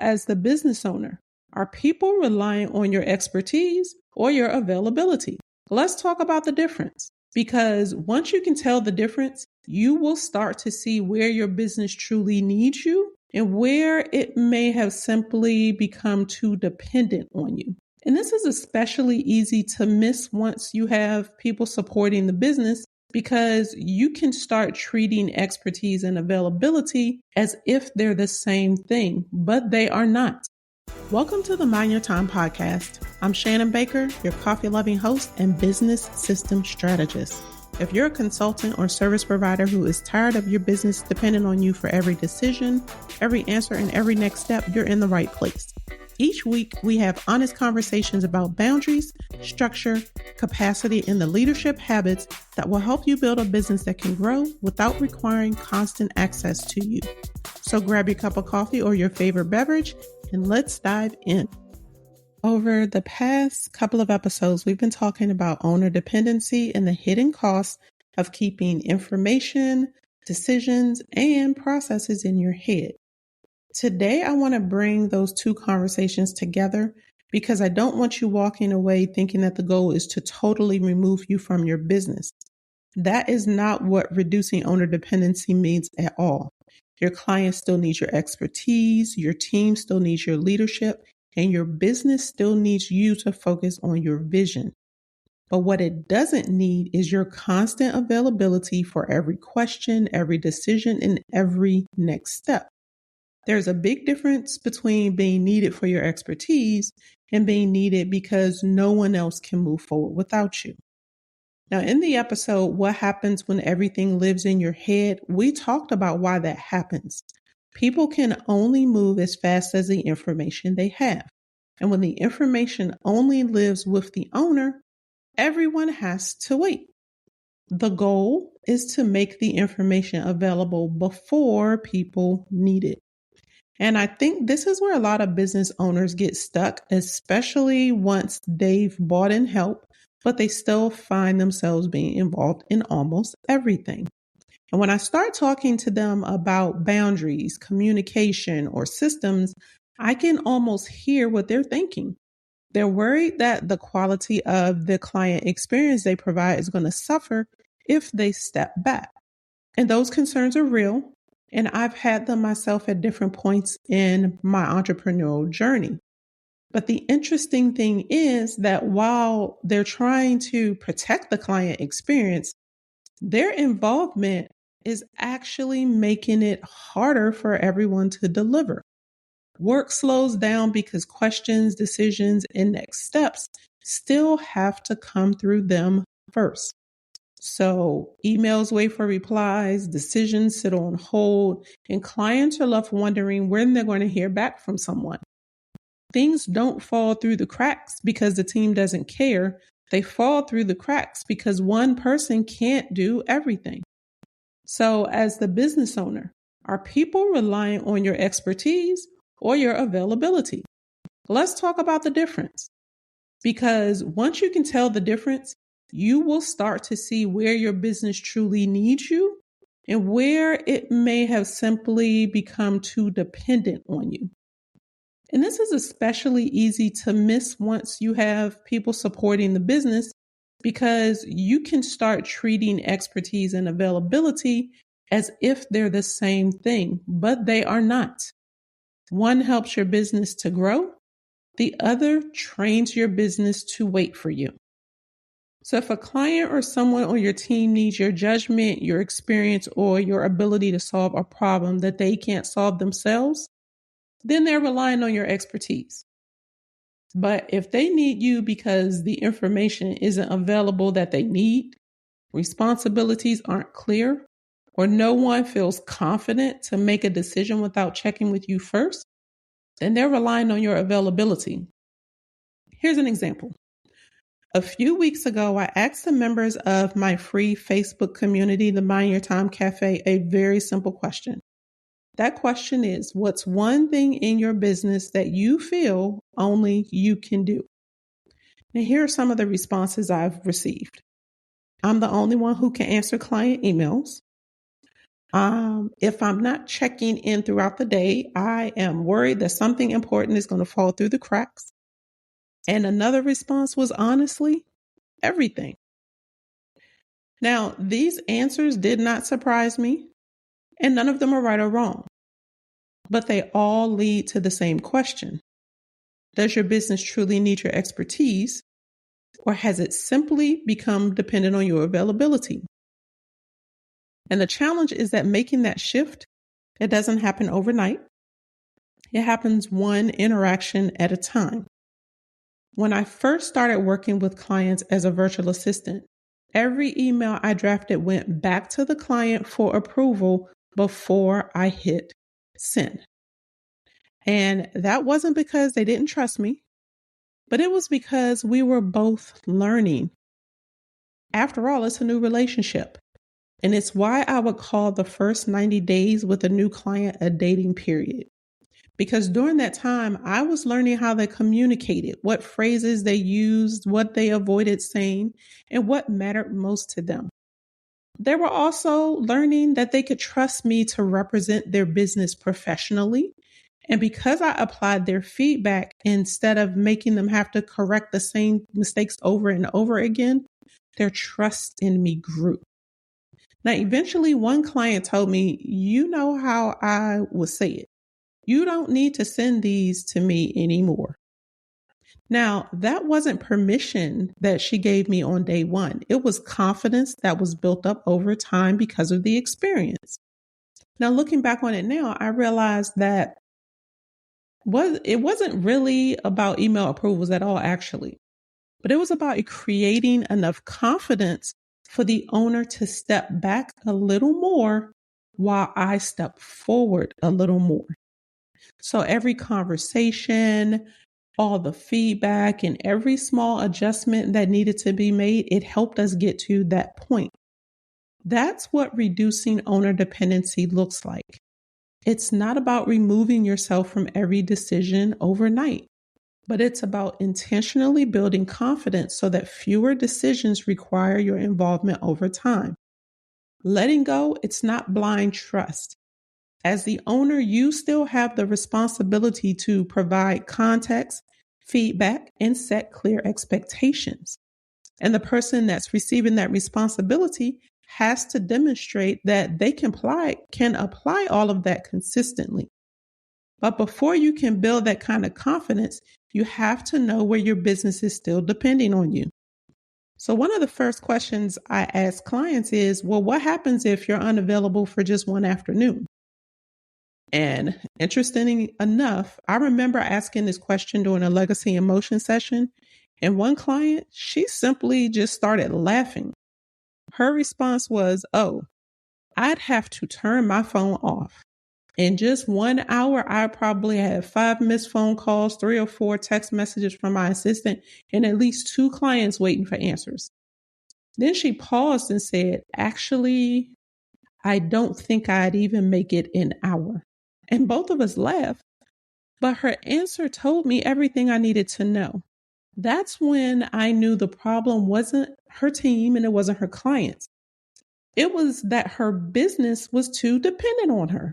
as the business owner, are people relying on your expertise or your availability? Let's talk about the difference, because once you can tell the difference, you will start to see where your business truly needs you and where it may have simply become too dependent on you. And this is especially easy to miss once you have people supporting the business, because you can start treating expertise and availability as if they're the same thing, but they are not. Welcome to the Mind Your Time podcast. I'm Shannon Baker, your coffee-loving host and business system strategist. If you're a consultant or service provider who is tired of your business depending on you for every decision, every answer, and every next step, you're in the right place. Each week, we have honest conversations about boundaries, structure, capacity, and the leadership habits that will help you build a business that can grow without requiring constant access to you. So grab your cup of coffee or your favorite beverage, and let's dive in. Over the past couple of episodes, we've been talking about owner dependency and the hidden costs of keeping information, decisions, and processes in your head. Today, I want to bring those two conversations together because I don't want you walking away thinking that the goal is to totally remove you from your business. That is not what reducing owner dependency means at all. Your client still needs your expertise, your team still needs your leadership, and your business still needs you to focus on your vision. But what it doesn't need is your constant availability for every question, every decision, and every next step. There's a big difference between being needed for your expertise and being needed because no one else can move forward without you. Now, in the episode, What Happens When Everything Lives in Your Head, we talked about why that happens. People can only move as fast as the information they have. And when the information only lives with the owner, everyone has to wait. The goal is to make the information available before people need it. And I think this is where a lot of business owners get stuck, especially once they've bought in help, but they still find themselves being involved in almost everything. And when I start talking to them about boundaries, communication, or systems, I can almost hear what they're thinking. They're worried that the quality of the client experience they provide is going to suffer if they step back. And those concerns are real. And I've had them myself at different points in my entrepreneurial journey. But the interesting thing is that while they're trying to protect the client experience, their involvement is actually making it harder for everyone to deliver. Work slows down because questions, decisions, and next steps still have to come through them first. So emails wait for replies, decisions sit on hold, and clients are left wondering when they're going to hear back from someone. Things don't fall through the cracks because the team doesn't care. They fall through the cracks because one person can't do everything. So as the business owner, are people relying on your expertise or your availability? Let's talk about the difference. Because once you can tell the difference, you will start to see where your business truly needs you and where it may have simply become too dependent on you. And this is especially easy to miss once you have people supporting the business, because you can start treating expertise and availability as if they're the same thing, but they are not. One helps your business to grow. The other trains your business to wait for you. So if a client or someone on your team needs your judgment, your experience, or your ability to solve a problem that they can't solve themselves, then they're relying on your expertise. But if they need you because the information isn't available that they need, responsibilities aren't clear, or no one feels confident to make a decision without checking with you first, then they're relying on your availability. Here's an example. A few weeks ago, I asked the members of my free Facebook community, the Mind Your Time Cafe, a very simple question. That question is, what's one thing in your business that you feel only you can do? And here are some of the responses I've received. I'm the only one who can answer client emails. If I'm not checking in throughout the day, I am worried that something important is going to fall through the cracks. And another response was honestly, everything. Now, these answers did not surprise me, and none of them are right or wrong, but they all lead to the same question. Does your business truly need your expertise, or has it simply become dependent on your availability? And the challenge is that making that shift, it doesn't happen overnight. It happens one interaction at a time. When I first started working with clients as a virtual assistant, every email I drafted went back to the client for approval before I hit send. And that wasn't because they didn't trust me, but it was because we were both learning. After all, it's a new relationship. And it's why I would call the first 90 days with a new client a dating period. Because during that time, I was learning how they communicated, what phrases they used, what they avoided saying, and what mattered most to them. They were also learning that they could trust me to represent their business professionally. And because I applied their feedback instead of making them have to correct the same mistakes over and over again, their trust in me grew. Now, eventually, one client told me, you know how I would say it. You don't need to send these to me anymore. Now, that wasn't permission that she gave me on day one. It was confidence that was built up over time because of the experience. Now, looking back on it now, I realized that it wasn't really about email approvals at all, actually, but it was about creating enough confidence for the owner to step back a little more while I step forward a little more. So every conversation, all the feedback, and every small adjustment that needed to be made, it helped us get to that point. That's what reducing owner dependency looks like. It's not about removing yourself from every decision overnight, but it's about intentionally building confidence so that fewer decisions require your involvement over time. Letting go, it's not blind trust. As the owner, you still have the responsibility to provide context, feedback, and set clear expectations. And the person that's receiving that responsibility has to demonstrate that they can apply all of that consistently. But before you can build that kind of confidence, you have to know where your business is still depending on you. So one of the first questions I ask clients is, well, what happens if you're unavailable for just one afternoon? And interestingly enough, I remember asking this question during a legacy and motion session. And one client, she simply just started laughing. Her response was, oh, I'd have to turn my phone off. In just 1 hour, I probably had 5 missed phone calls, 3 or 4 text messages from my assistant, and at least 2 clients waiting for answers. Then she paused and said, actually, I don't think I'd even make it an hour. And both of us laughed, but her answer told me everything I needed to know. That's when I knew the problem wasn't her team and it wasn't her clients. It was that her business was too dependent on her.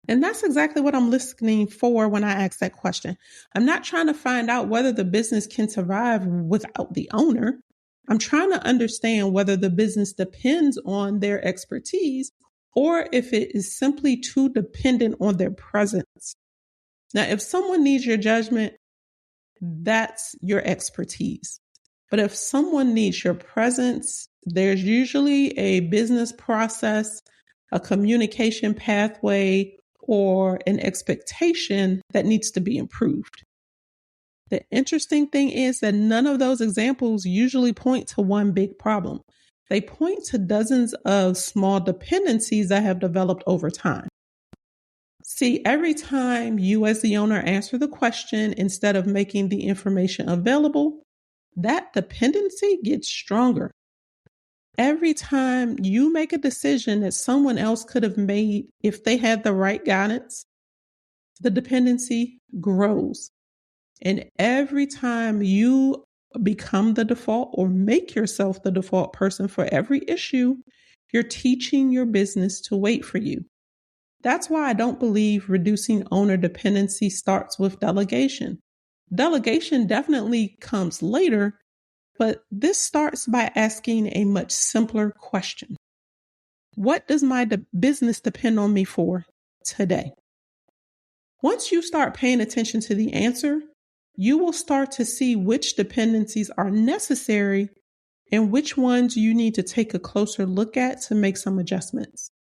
And that's exactly what I'm listening for when I ask that question. I'm not trying to find out whether the business can survive without the owner. I'm trying to understand whether the business depends on their expertise or if it is simply too dependent on their presence. Now, if someone needs your judgment, that's your expertise. But if someone needs your presence, there's usually a business process, a communication pathway, or an expectation that needs to be improved. The interesting thing is that none of those examples usually point to one big problem. They point to dozens of small dependencies that have developed over time. See, every time you as the owner answer the question instead of making the information available, that dependency gets stronger. Every time you make a decision that someone else could have made if they had the right guidance, the dependency grows. And every time you become the default or make yourself the default person for every issue, you're teaching your business to wait for you. That's why I don't believe reducing owner dependency starts with delegation. Delegation definitely comes later, but this starts by asking a much simpler question. What does my business depend on me for today? Once you start paying attention to the answer, you will start to see which dependencies are necessary and which ones you need to take a closer look at to make some adjustments.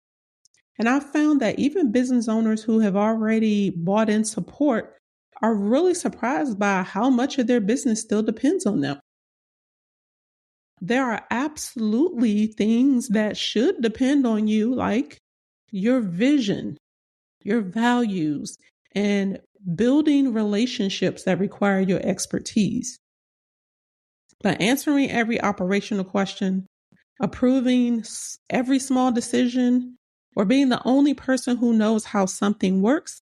And I've found that even business owners who have already bought in support are really surprised by how much of their business still depends on them. There are absolutely things that should depend on you, like your vision, your values, and building relationships that require your expertise. But answering every operational question, approving every small decision, or being the only person who knows how something works,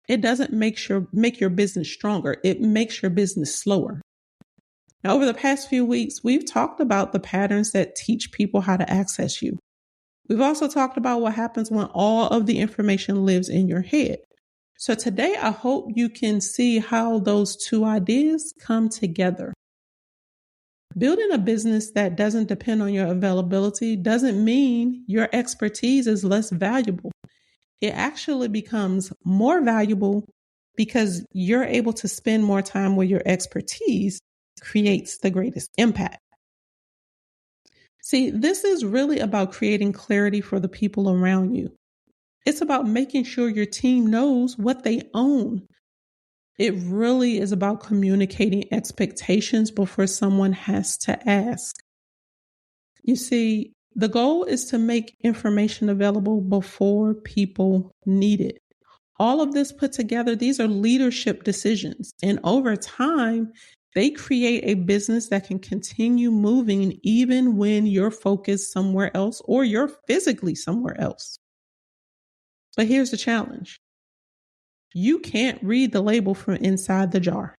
it doesn't make your business stronger. It makes your business slower. Now, over the past few weeks, we've talked about the patterns that teach people how to access you. We've also talked about what happens when all of the information lives in your head. So today, I hope you can see how those two ideas come together. Building a business that doesn't depend on your availability doesn't mean your expertise is less valuable. It actually becomes more valuable because you're able to spend more time where your expertise creates the greatest impact. See, this is really about creating clarity for the people around you. It's about making sure your team knows what they own. It really is about communicating expectations before someone has to ask. You see, the goal is to make information available before people need it. All of this put together, these are leadership decisions. And over time, they create a business that can continue moving even when you're focused somewhere else or you're physically somewhere else. But here's the challenge. You can't read the label from inside the jar.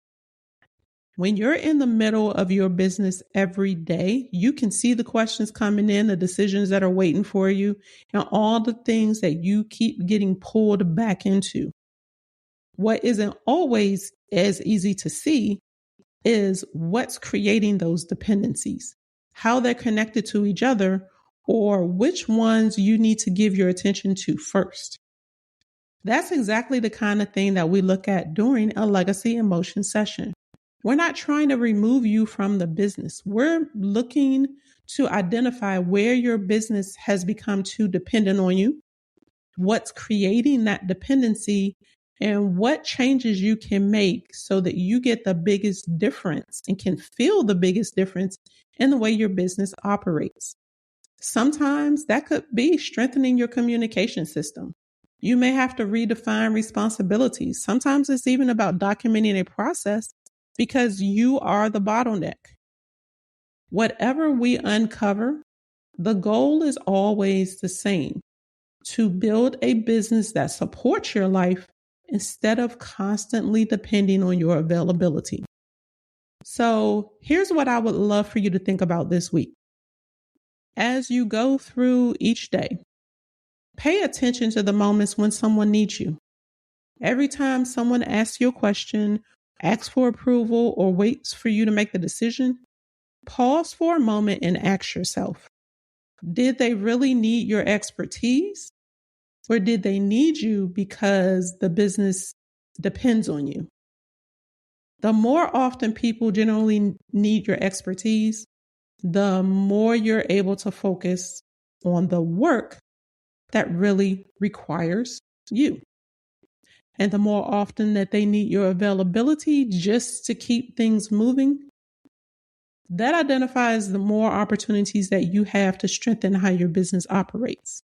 When you're in the middle of your business every day, you can see the questions coming in, the decisions that are waiting for you, and all the things that you keep getting pulled back into. What isn't always as easy to see is what's creating those dependencies, how they're connected to each other, or which ones you need to give your attention to first. That's exactly the kind of thing that we look at during a legacy emotion session. We're not trying to remove you from the business. We're looking to identify where your business has become too dependent on you, what's creating that dependency, and what changes you can make so that you get the biggest difference and can feel the biggest difference in the way your business operates. Sometimes that could be strengthening your communication system. You may have to redefine responsibilities. Sometimes it's even about documenting a process because you are the bottleneck. Whatever we uncover, the goal is always the same: to build a business that supports your life instead of constantly depending on your availability. So here's what I would love for you to think about this week. As you go through each day, pay attention to the moments when someone needs you. Every time someone asks you a question, asks for approval, or waits for you to make the decision, pause for a moment and ask yourself, did they really need your expertise? Or did they need you because the business depends on you? The more often people generally need your expertise, the more you're able to focus on the work that really requires you. And the more often that they need your availability just to keep things moving, that identifies the more opportunities that you have to strengthen how your business operates.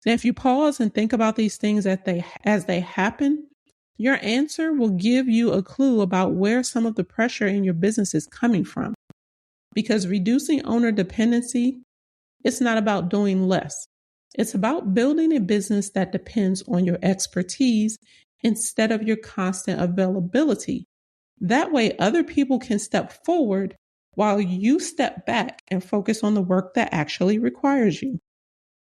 Now, if you pause and think about these things as they happen, your answer will give you a clue about where some of the pressure in your business is coming from. Because reducing owner dependency, it's not about doing less. It's about building a business that depends on your expertise instead of your constant availability. That way, other people can step forward while you step back and focus on the work that actually requires you.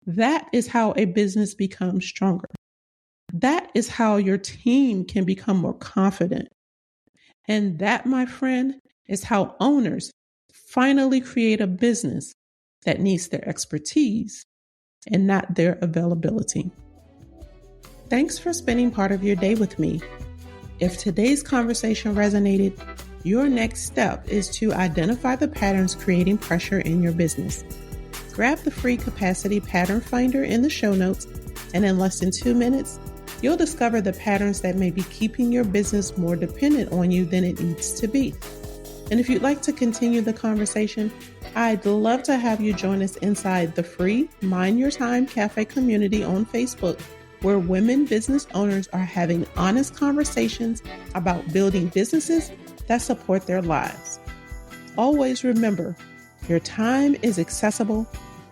That is how a business becomes stronger. That is how your team can become more confident. And that, my friend, is how owners finally create a business that needs their expertise and not their availability. Thanks for spending part of your day with me. If today's conversation resonated, your next step is to identify the patterns creating pressure in your business. Grab the free capacity pattern finder in the show notes, and in less than 2 minutes, you'll discover the patterns that may be keeping your business more dependent on you than it needs to be. And if you'd like to continue the conversation, I'd love to have you join us inside the free Mind Your Time Cafe community on Facebook, where women business owners are having honest conversations about building businesses that support their lives. Always remember, your time is accessible,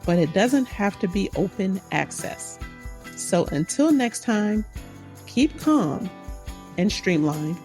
but it doesn't have to be open access. So until next time, keep calm and streamline.